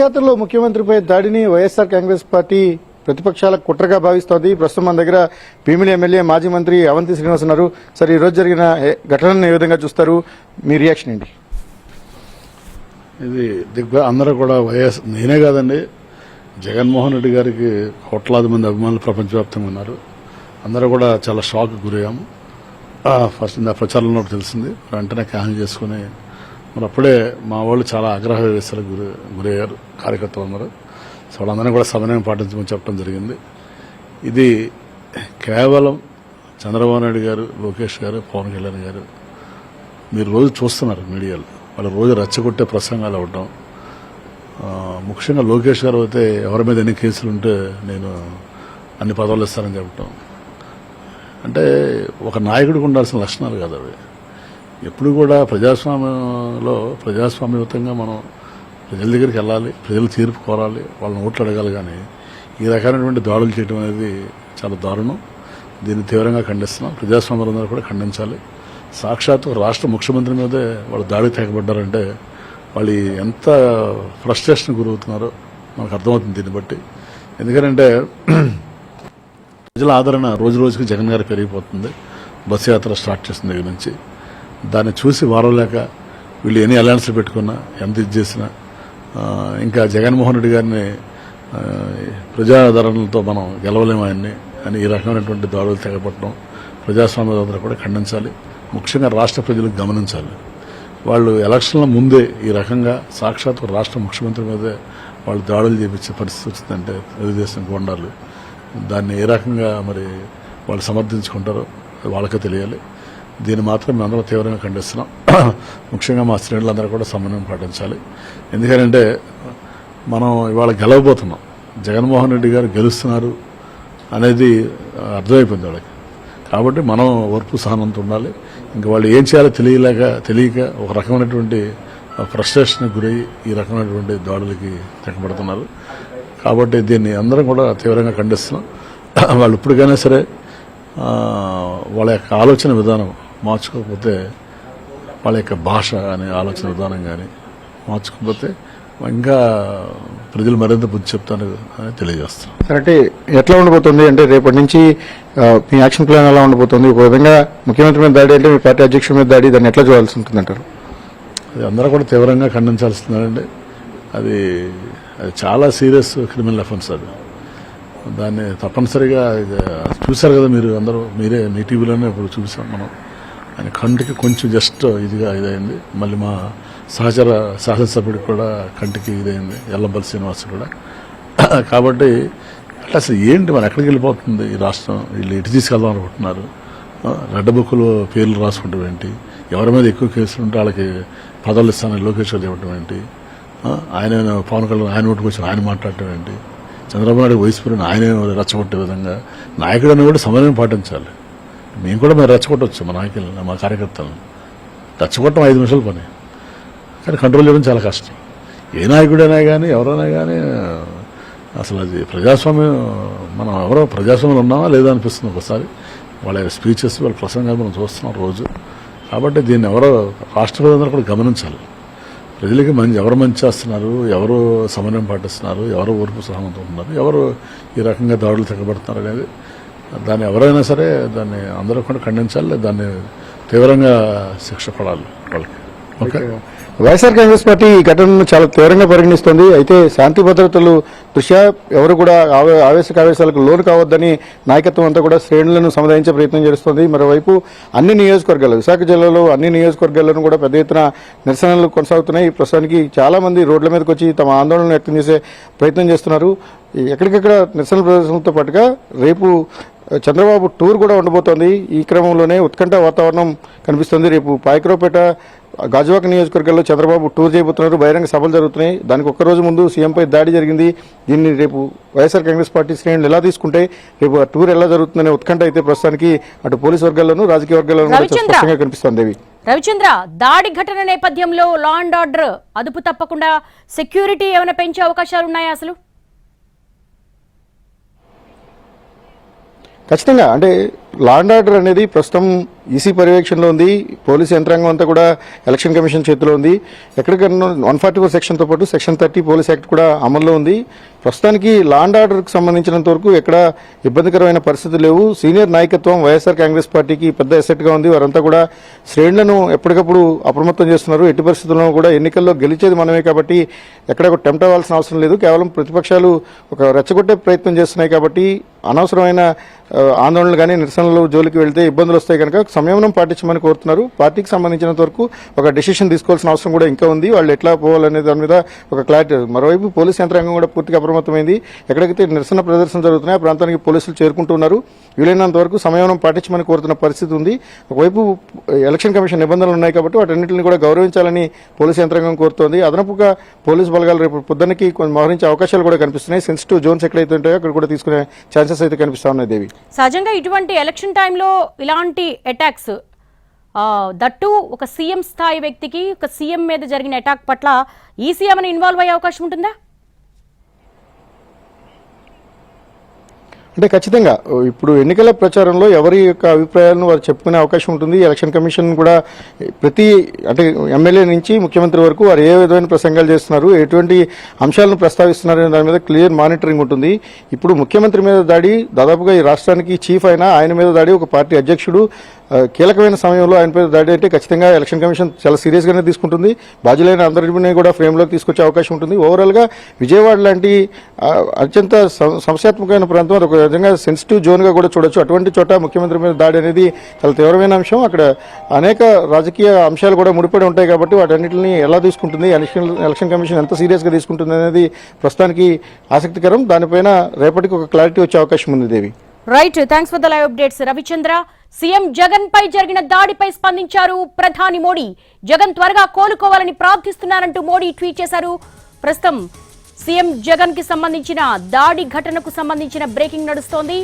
యాత్రలో ముఖ్యమంత్రిపై దాడిని వైఎస్ఆర్ కాంగ్రెస్ పార్టీ ప్రతిపక్షాల కుట్రగా భావిస్తోంది. ప్రస్తుతం మన దగ్గర భీమిలి ఎమ్మెల్యే మాజీ మంత్రి అవంతి శ్రీనివాస్ ఉన్నారు. సార్, ఈ రోజు జరిగిన ఘటనను ఏ విధంగా చూస్తారు? మీ రియాక్షన్ ఏంటి? ఇది అందరూ కూడా నేనే కాదండి, జగన్మోహన్ రెడ్డి గారికి కోట్లాది మంది అభిమానులు ప్రపంచవ్యాప్తంగా ఉన్నారు. అందరూ కూడా చాలా షాక్ గురయ్యాము. ఫస్ట్ నా ప్రచారంలో తెలిసింది, వెంటనే క్యాన్సిల్ చేసుకుని మరి అప్పుడే మా వాళ్ళు చాలా ఆగ్రహ వేశాలకు గురయ్యారు కార్యకర్తలు అందరూ. సో వాళ్ళందరినీ కూడా సమన్వయం పాటించమని చెప్పడం జరిగింది. ఇది కేవలం చంద్రబాబు నాయుడు గారు, లోకేష్ గారు, పవన్ కళ్యాణ్ గారు మీరు రోజు చూస్తున్నారు మీడియాలో, వాళ్ళు రోజు రెచ్చగొట్టే ప్రసంగాలు అవ్వటం. ముఖ్యంగా లోకేష్ గారు అయితే ఎవరి మీద ఎన్ని కేసులు ఉంటే నేను అన్ని పదవులు ఇస్తానని చెప్పటం. అంటే ఒక నాయకుడికి ఉండాల్సిన లక్షణాలు కాదు అవి. ఎప్పుడు కూడా ప్రజాస్వామ్యంలో ప్రజాస్వామ్యయుతంగా మనం ప్రజల దగ్గరికి వెళ్ళాలి, ప్రజలు తీర్పు కోరాలి, వాళ్ళని ఓట్లు అడగాలి. కానీ ఈ రకమైనటువంటి దాడులు చేయడం అనేది చాలా దారుణం. దీన్ని తీవ్రంగా ఖండిస్తున్నాం. ప్రజాస్వామ్యంలో కూడా ఖండించాలి. సాక్షాత్తు రాష్ట్ర ముఖ్యమంత్రి మీదే వాళ్ళు దాడికి తెగబడ్డారంటే వాళ్ళు ఎంత ఫ్రస్ట్రేషన్ గురవుతున్నారో మనకు అర్థమవుతుంది దీన్ని బట్టి. ఎందుకంటే ప్రజల ఆదరణ రోజు రోజుకి జగన్ గారు పెరిగిపోతుంది. బస్సు యాత్ర స్టార్ట్ చేసిన దగ్గర నుంచి దాన్ని చూసి వారలేక వీళ్ళు ఎన్ని అలయన్స్లు పెట్టుకున్నా, ఎంత ఇది చేసినా ఇంకా జగన్మోహన్ రెడ్డి గారిని ప్రజాదరణలతో మనం గెలవలేము ఆయన్ని అని ఈ రకమైనటువంటి దాడులు తెగపట్టడం ప్రజాస్వామ్య కూడా ఖండించాలి. ముఖ్యంగా రాష్ట్ర ప్రజలకు గమనించాలి. వాళ్ళు ఎలక్షన్ల ముందే ఈ రకంగా సాక్షాత్ రాష్ట్ర ముఖ్యమంత్రి మీదే వాళ్ళు దాడులు చేపించే పరిస్థితి వచ్చిందంటే తెలుగుదేశం గోండాలు దాన్ని ఏ రకంగా మరి వాళ్ళు సమర్థించుకుంటారో వాళ్ళకే తెలియాలి. దీన్ని మాత్రం మేమందరం తీవ్రంగా ఖండిస్తున్నాం. ముఖ్యంగా మా శ్రేణులందరూ కూడా సమన్వయం పాటించాలి. ఎందుకంటే మనం ఇవాళ గెలవబోతున్నాం, జగన్మోహన్ రెడ్డి గారు గెలుస్తున్నారు అనేది అర్థమైపోయింది వాళ్ళకి. కాబట్టి మనం ఓర్పు సహనంతో ఉండాలి. ఇంకా వాళ్ళు ఏం చేయాలో తెలియక ఒక రకమైనటువంటి ఫ్రస్ట్రేషన్ గురయ్యి ఈ రకమైనటువంటి దాడులకి తెగబడుతున్నారు. కాబట్టి దీన్ని అందరం కూడా తీవ్రంగా ఖండిస్తున్నాం. వాళ్ళు ఇప్పటికైనా సరే వాళ్ళ యొక్క ఆలోచన విధానం మార్చుకోకపోతే, వాళ్ళ యొక్క భాష అనే ఆలోచన విధానం కానీ మార్చుకోకపోతే ఇంకా ప్రజలు మరింత బుద్ధి చెప్తాను అని తెలియజేస్తాం. అంటే ఎట్లా ఉండబోతుంది అంటే రేపటి నుంచి మీ యాక్షన్ ప్లాన్ ఎలా ఉండబోతుంది? ఒక విధంగా ముఖ్యమంత్రి మీద దాడి అంటే మీ పార్టీ అధ్యక్షుడి మీద దాడి, దాన్ని ఎట్లా చూడాల్సి ఉంటుందంటారు? అది అందరూ కూడా తీవ్రంగా ఖండించాల్సిందండి. అది చాలా సీరియస్ క్రిమినల్ అఫెన్స్. అది దాన్ని తప్పనిసరిగా చూశారు కదా మీరు అందరూ, మీ టీవీలోనే ఇప్పుడు చూసాం మనం. ఆయన కంటికి కొంచెం జస్ట్ ఇదైంది. మళ్ళీ మా సహచర శాసనసభ్యుడికి కూడా కంటికి ఇదైంది, ఎల్లంపల్లి శ్రీనివాస్ కూడా. కాబట్టి అసలు ఏంటి మరి ఎక్కడికి వెళ్ళిపోతుంది ఈ రాష్ట్రం? వీళ్ళు ఎటు తీసుకెళ్దాం అనుకుంటున్నారు? రెడ్ బుక్లో పేర్లు రాసుకుంటాం ఏంటి? ఎవరి మీద ఎక్కువ కేసులు ఉంటే వాళ్ళకి పదవులు ఇస్తానని లోకేష్ గారు చెప్పడం ఏంటి? ఆయన పవన్ కళ్యాణ్ ఆయన ఓటుకు వచ్చి ఆయన మాట్లాడటం ఏంటి? చంద్రబాబు నాయుడు వయసు ఆయన రెచ్చగొట్టే విధంగా నాయకుడు అని కూడా సమన్వయం పాటించాలి. మేము కూడా మేము రెచ్చగొట్టవచ్చు మా నాయకులను, మా కార్యకర్తలను. రెచ్చగొట్టడం 5 నిమిషాల పని, కానీ కంట్రోల్ చేయడం చాలా కష్టం. ఏ నాయకుడైనా కానీ ఎవరైనా కానీ అసలు అది ప్రజాస్వామ్యం, మనం ఎవరో ప్రజాస్వామ్యంలో ఉన్నామా లేదా అనిపిస్తుంది ఒకసారి. వాళ్ళ స్పీచెస్, వాళ్ళ ప్రసంగాలు మనం చూస్తున్నాం రోజు. కాబట్టి దీన్ని ఎవరో రాష్ట్ర ప్రజలందరూ కూడా గమనించాలి. ప్రజలకి ఎవరు మంచి చేస్తున్నారు, ఎవరు సమన్వయం పాటిస్తున్నారు, ఎవరు ఓర్పు సహనంతో ఉన్నారు, ఎవరు ఈ రకంగా దాడులు తెగబడుతున్నారు అనేది దాన్ని ఎవరైనా సరే దాన్ని అందరూ కూడా ఖండించాలి. దాన్ని తీవ్రంగా శిక్ష పడాలి వాళ్ళకి. ఓకే, వైఎస్ఆర్ కాంగ్రెస్ పార్టీ ఈ ఘటనను చాలా తీవ్రంగా పరిగణిస్తోంది. అయితే శాంతి భద్రతలు దృష్ట్యా ఎవరు కూడా ఆవేశకావేశాలకు లోను కావద్దని నాయకత్వం అంతా కూడా శ్రేణులను సముదాయించే ప్రయత్నం చేస్తోంది. మరోవైపు అన్ని నియోజకవర్గాలు, విశాఖ జిల్లాలో అన్ని నియోజకవర్గాల్లోనూ కూడా పెద్ద ఎత్తున నిరసనలు కొనసాగుతున్నాయి. ప్రస్తుతానికి చాలా మంది రోడ్ల మీదకి వచ్చి తమ ఆందోళనలు వ్యక్తం చేసే ప్రయత్నం చేస్తున్నారు. ఎక్కడికక్కడ నిరసన ప్రదర్శనలతో పాటుగా రేపు చంద్రబాబు టూర్ కూడా ఉండబోతోంది. ఈ క్రమంలోనే ఉత్కంఠ వాతావరణం కనిపిస్తుంది. రేపు పాయకరావుపేట, గాజువాక నియోజకవర్గాల్లో చంద్రబాబు టూర్ చేయబోతున్నారు. బహిరంగ సభలు జరుగుతున్నాయి. దానికి ఒక్కరోజు ముందు సీఎంపై దాడి జరిగింది. దీన్ని రేపు వైఎస్ఆర్ కాంగ్రెస్ పార్టీ శ్రేణులు ఎలా తీసుకుంటే, రేపు ఆ టూర్ ఎలా జరుగుతుందనే ఉత్కంఠ అయితే ప్రస్తుతానికి అటు పోలీసు వర్గాల్లోనూ రాజకీయ వర్గాల్లోనూ స్పష్టంగా కనిపిస్తోంది. రవిచంద్ర, దాడి ఘటన నేపథ్యంలో లా అండ్ ఆర్డర్ అదుపు తప్పకుండా సెక్యూరిటీ ఏమైనా పెంచే అవకాశాలు ఉన్నాయా అసలు? ఖచ్చితంగా అంటే లా అండ్ ఆర్డర్ అనేది ప్రస్తుతం ఈసీ పర్యవేక్షణలో ఉంది. పోలీసు యంత్రాంగం అంతా కూడా ఎలక్షన్ కమిషన్ చేతిలో ఉంది. ఎక్కడికన్నా 144 సెక్షన్తో పాటు సెక్షన్ 30 పోలీస్ యాక్ట్ కూడా అమల్లో ఉంది. ప్రస్తుతానికి లా అండ్ ఆర్డర్కి సంబంధించినంత వరకు ఎక్కడ ఇబ్బందికరమైన పరిస్థితులు లేవు. సీనియర్ నాయకత్వం వైఎస్ఆర్ కాంగ్రెస్ పార్టీకి పెద్ద ఎసెట్గా ఉంది. వారంతా కూడా శ్రేణులను ఎప్పటికప్పుడు అప్రమత్తం చేస్తున్నారు. ఎట్టి పరిస్థితుల్లో కూడా ఎన్నికల్లో గెలిచేది మనమే కాబట్టి ఎక్కడ టెంప్ట్ అవ్వాల్సిన అవసరం లేదు. కేవలం ప్రతిపక్షాలు ఒక రెచ్చగొట్టే ప్రయత్నం చేస్తున్నాయి కాబట్టి అనవసరమైన ఆందోళనలు కానీ నిరసనలు జోలికి వెళ్తే ఇబ్బందులు వస్తాయి కనుక సంయమనం పాటించమని కోరుతున్నారు. పార్టీకి సంబంధించినంత వరకు ఒక డెసిషన్ తీసుకోవాల్సిన అవసరం కూడా ఇంకా ఉంది. వాళ్ళు ఎట్లా పోవాలనే దాని మీద ఒక క్లారిటీ. మరోవైపు పోలీస్ యంత్రాంగం కూడా పూర్తిగా అప్రమత్తమైంది. ఎక్కడికైతే నిరసన ప్రదర్శన జరుగుతున్నాయో ఆ ప్రాంతానికి పోలీసులు చేరుకుంటున్నారు. వీలైనంత వరకు సంయమనం పాటించమని కోరుతున్న పరిస్థితి ఉంది. ఒకవైపు ఎలక్షన్ కమిషన్ నిబంధనలు ఉన్నాయి కాబట్టి వాటన్నింటిని కూడా గౌరవించాలని పోలీసు యంత్రాంగం కోరుతోంది. అదనపుగా పోలీసు బలగాలు రేపు పొద్దున్నకి కొంచెం మోహరించే అవకాశాలు కూడా కనిపిస్తున్నాయి. సెన్సిటివ్ జోన్స్ ఎక్కడైతే ఉంటాయో అక్కడ కూడా తీసుకునే ఛాన్సెస్ అయితే కనిపిస్తా ఉన్నాయి. దేవి, సహజంగా ఇటువంటి ఎలక్షన్ టైంలో ఇలాంటి అటాక్స్ దట్టు ఒక సీఎం స్థాయి వ్యక్తికి ఒక సీఎం మీద జరిగిన అటాక్ పట్ల ఈసీ ఏమైనా ఇన్వాల్వ్ అయ్యే అవకాశం ఉంటుందా? అంటే ఖచ్చితంగా ఇప్పుడు ఎన్నికల ప్రచారంలో ఎవరి యొక్క అభిప్రాయాలను వారు చెప్పుకునే అవకాశం ఉంటుంది. ఎలక్షన్ కమిషన్ కూడా ప్రతి అంటే ఎమ్మెల్యే నుంచి ముఖ్యమంత్రి వరకు వారు ఏ విధమైన ప్రసంగాలు చేస్తున్నారు, ఎటువంటి అంశాలను ప్రస్తావిస్తున్నారు అనే దాని మీద క్లియర్ మానిటరింగ్ ఉంటుంది. ఇప్పుడు ముఖ్యమంత్రి మీద దాడి దాదాపుగా ఈ రాష్ట్రానికి చీఫ్ అయినా ఆయన మీద దాడి ఒక పార్టీ అధ్యక్షుడు కీలకమైన సమయంలో ఆయన మీద దాడి అంటే ఖచ్చితంగా ఎలక్షన్ కమిషన్ చాలా సీరియస్గానే తీసుకుంటుంది. బాధ్యులైన అందరినీ కూడా ఫ్రేమ్లోకి తీసుకొచ్చే అవకాశం ఉంటుంది. ఓవరాల్గా విజయవాడ లాంటి అత్యంత సమస్యాత్మకమైన ప్రాంతం అది ఒక విధంగా సెన్సిటివ్ జోన్గా కూడా చూడొచ్చు. అటువంటి చోట ముఖ్యమంత్రి మీద దాడి అనేది చాలా తీవ్రమైన అంశం. అక్కడ అనేక రాజకీయ అంశాలు కూడా ముడిపడి ఉంటాయి కాబట్టి వాటన్నిటిని ఎలా తీసుకుంటుంది, ఎలక్షన్ కమిషన్ ఎంత సీరియస్గా తీసుకుంటుంది అనేది ప్రస్తుతానికి ఆసక్తికరం. దానిపైన రేపటికి ఒక క్లారిటీ వచ్చే అవకాశం ఉంది. Devi, right, thanks for the live updates Ravichandra. CM Jagan పై జరిగిన దాడిపై స్పందించారు ప్రధాని మోడీ. జగన్ త్వరగా కోలుకోవాలని ప్రార్థిస్తున్నారంటూ మోడీ ట్వీట్ చేశారు. ప్రస్తుతం సీఎం జగన్ కి సంబంధించిన దాడి ఘటనకు సంబంధించిన బ్రేకింగ్ నడుస్తోంది.